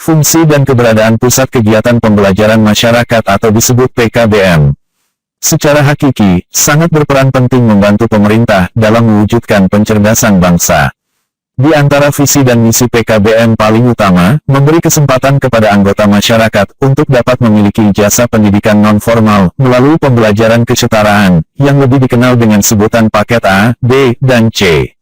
Fungsi dan keberadaan Pusat Kegiatan Pembelajaran Masyarakat atau disebut PKBM. Secara hakiki, sangat berperan penting membantu pemerintah dalam mewujudkan pencerdasan bangsa. Di antara visi dan misi PKBM paling utama, memberi kesempatan kepada anggota masyarakat untuk dapat memiliki jasa pendidikan non-formal melalui pembelajaran kesetaraan, yang lebih dikenal dengan sebutan paket A, B, dan C.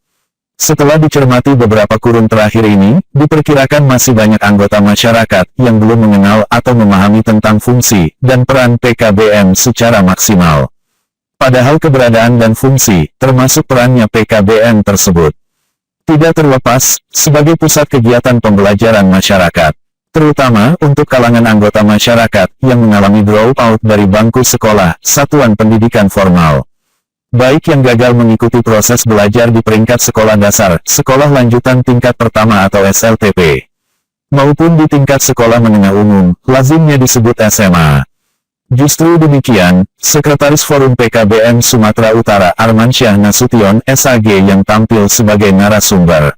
Setelah dicermati beberapa kurun terakhir ini, diperkirakan masih banyak anggota masyarakat yang belum mengenal atau memahami tentang fungsi dan peran PKBM secara maksimal. Padahal keberadaan dan fungsi, termasuk perannya PKBM tersebut, tidak terlepas sebagai pusat kegiatan pembelajaran masyarakat, terutama untuk kalangan anggota masyarakat yang mengalami dropout dari bangku sekolah, satuan pendidikan formal. Baik yang gagal mengikuti proses belajar di peringkat sekolah dasar, sekolah lanjutan tingkat pertama atau SLTP, maupun di tingkat sekolah menengah umum, lazimnya disebut SMA. Justru demikian, Sekretaris Forum PKBM Sumatera Utara Armansyah Nasution, SAG yang tampil sebagai narasumber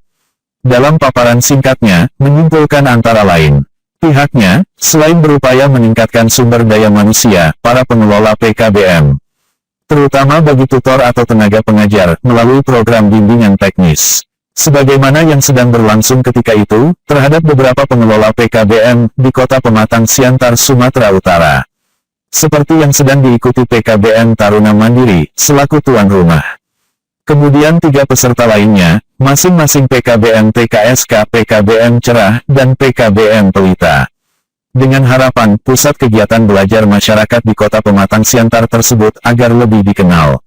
dalam paparan singkatnya, menyimpulkan antara lain, pihaknya, selain berupaya meningkatkan sumber daya manusia, para pengelola PKBM, terutama bagi tutor atau tenaga pengajar, melalui program bimbingan teknis, sebagaimana yang sedang berlangsung ketika itu, terhadap beberapa pengelola PKBM di Kota Pematang Siantar, Sumatera Utara. Seperti yang sedang diikuti PKBM Taruna Mandiri, selaku tuan rumah. Kemudian 3 peserta lainnya, masing-masing PKBM TKSK, PKBM Cerah, dan PKBM Pelita. Dengan harapan pusat kegiatan belajar masyarakat di Kota Pematang Siantar tersebut agar lebih dikenal.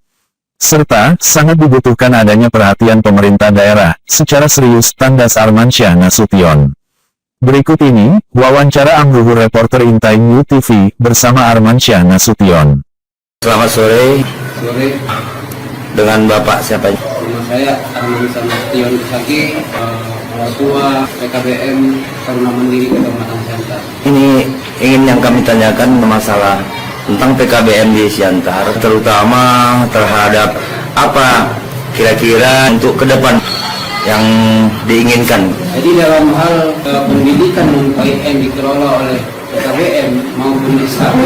Serta, sangat dibutuhkan adanya perhatian pemerintah daerah, secara serius, tandas Armansyah Nasution. Berikut ini, wawancara Amruhur reporter Intai New TV, bersama Armansyah Nasution. Selamat sore. Sore. Dengan Bapak siapa? Nama saya Armansyah Nasution Kisaki, Ketua PKBM Taruna Mandiri Kota Pematang Siantar. Ini ingin yang kami tanyakan masalah tentang PKBM di Siantar, terutama terhadap apa kira-kira untuk ke depan yang diinginkan. Jadi dalam hal pendidikan yang dikelola oleh PKBM maupun SAB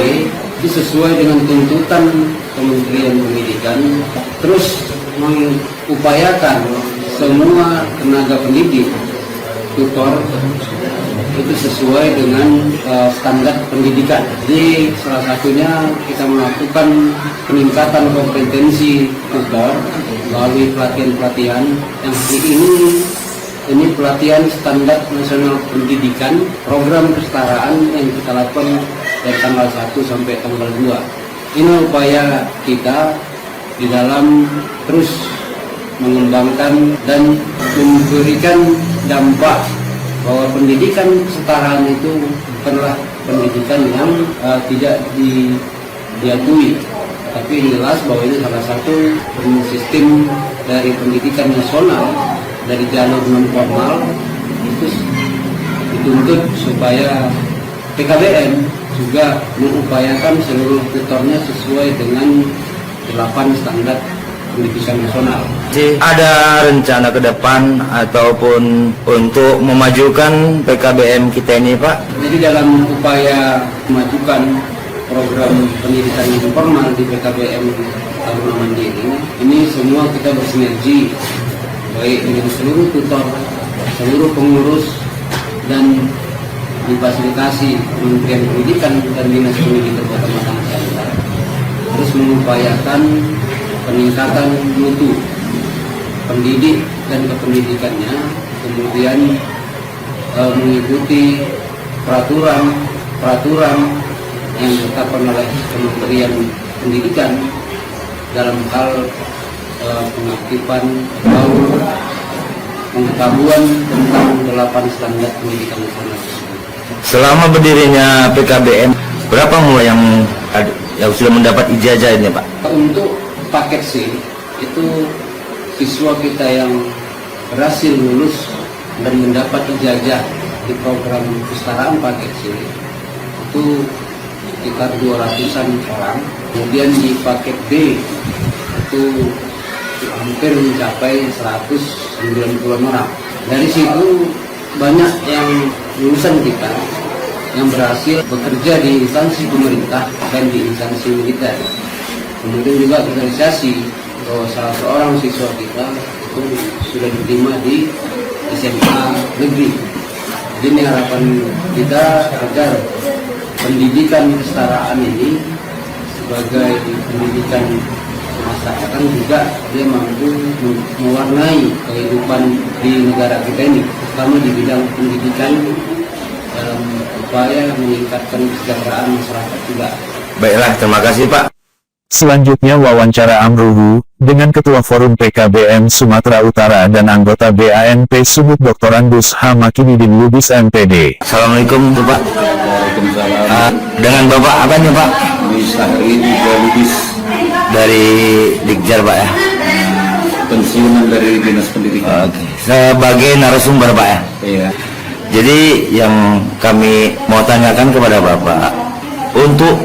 itu sesuai dengan tuntutan Kementerian Pendidikan, terus mengupayakan semua tenaga pendidik, tutor itu sesuai dengan standar pendidikan. Jadi salah satunya kita melakukan peningkatan kompetensi tutor melalui pelatihan-pelatihan yang ini pelatihan standar nasional pendidikan, program kesetaraan yang kita lakukan dari tanggal 1 sampai tanggal 2. Ini upaya kita di dalam terus mengembangkan dan memberikan dampak bahwa pendidikan kesetaraan itu bukanlah pendidikan yang tidak diakui, tapi jelas bahwa ini salah satu sistem dari pendidikan nasional dari jalur non formal itu dituntut supaya PKBM juga mengupayakan seluruh tutornya sesuai dengan 8 standar pendidikan nasional. Jadi ada rencana ke depan ataupun untuk memajukan PKBM kita ini, Pak? Jadi dalam upaya memajukan program pendidikan non formal di PKBM Taruna Mandiri, ini semua kita bersinergi baik dengan seluruh tutor, seluruh pengurus, dan difasilitasi Kementerian Pendidikan dan Dinas Pendidikan Kota Pematang Siantar, terus mengupayakan peningkatan mutu pendidik dan kependidikannya, kemudian mengikuti peraturan yang ditetapkan oleh Kementerian Pendidikan dalam hal pengaktifan atau pengetahuan tentang 8 standar pendidikan nasional. Selama berdirinya PKBM, berapa mulai yang sudah mendapat ijazah ini, Pak? Untuk paket C itu siswa kita yang berhasil lulus dan mendapat ijazah di program kesetaraan paket C itu sekitar 200-an orang. Kemudian di paket B itu hampir mencapai 190 orang. Dari situ banyak yang lulusan kita yang berhasil bekerja di instansi pemerintah dan di instansi militer. Kemudian juga kita apresiasi bahwa salah seorang siswa kita itu sudah diterima di SMA negeri. Jadi ini harapan kita agar pendidikan kesetaraan ini sebagai pendidikan masyarakat juga dia mampu mewarnai kehidupan di negara kita ini, terutama di bidang pendidikan dalam upaya meningkatkan kesejahteraan masyarakat juga. Baiklah, terima kasih Pak. Selanjutnya wawancara Amruhu, dengan Ketua Forum PKBM Sumatera Utara dan anggota BANP Sumut Dr. Andus H. Makinidin Lubis MPD. Assalamualaikum Pak. Waalaikumsalam. Dengan Bapak apa nih Pak? Sahri Lubis, Dari Dikjar Pak ya? pensiunan dari Dinas Pendidikan. Oke. Sebagai narasumber Pak ya? Iya. Jadi yang kami mau tanyakan kepada Bapak, untuk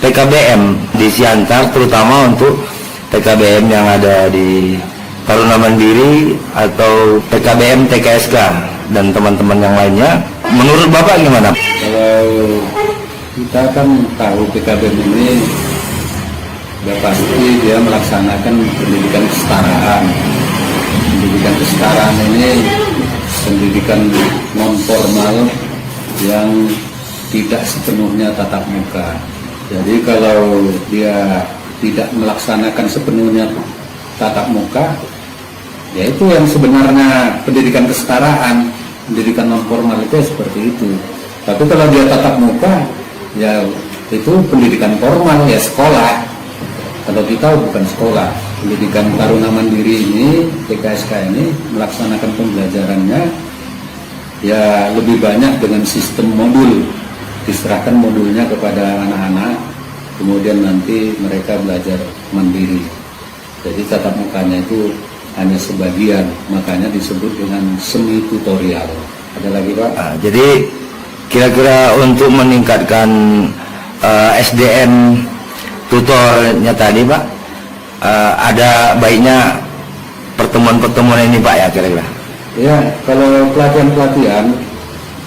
PKBM di Siantar, terutama untuk PKBM yang ada di Taruna Mandiri atau PKBM TKSK dan teman-teman yang lainnya, menurut Bapak gimana? Kalau kita kan tahu PKBM ini sudah pasti dia melaksanakan pendidikan kesetaraan. Pendidikan kesetaraan ini pendidikan non formal yang tidak sepenuhnya tatap muka. Jadi kalau dia tidak melaksanakan sepenuhnya tatap muka, yaitu yang sebenarnya pendidikan kesetaraan, pendidikan non formal itu seperti itu. Tapi kalau dia tatap muka, ya itu pendidikan formal, ya sekolah. Kalau kita bukan sekolah, pendidikan Taruna Mandiri ini, TKSK ini melaksanakan pembelajarannya ya lebih banyak dengan sistem modul. Diserahkan modulnya kepada anak-anak, kemudian nanti mereka belajar mandiri. Jadi tatap mukanya itu hanya sebagian, makanya disebut dengan semi tutorial. Ada lagi Pak? Jadi kira-kira untuk meningkatkan SDM tutornya tadi Pak, ada baiknya pertemuan-pertemuan ini Pak ya kira-kira? Ya, kalau pelatihan-pelatihan,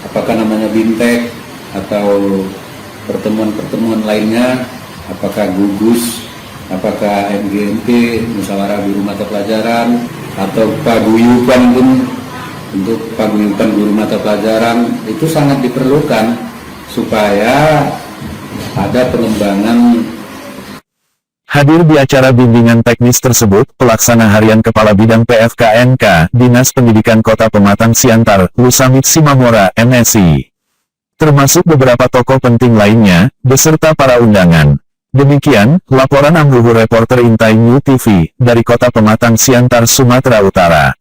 apakah namanya bintek atau pertemuan-pertemuan lainnya, apakah gugus, apakah MGMP, musyawarah guru mata pelajaran, atau paguyuban pun, untuk paguyuban guru mata pelajaran itu sangat diperlukan supaya ada pengembangan. Hadir di acara bimbingan teknis tersebut, Pelaksana Harian Kepala Bidang PFKNK, Dinas Pendidikan Kota Pematang Siantar, Lusamit Simamora, MSI. Termasuk beberapa tokoh penting lainnya, beserta para undangan. Demikian, laporan Amruhu Reporter Intai New TV, dari Kota Pematang Siantar, Sumatera Utara.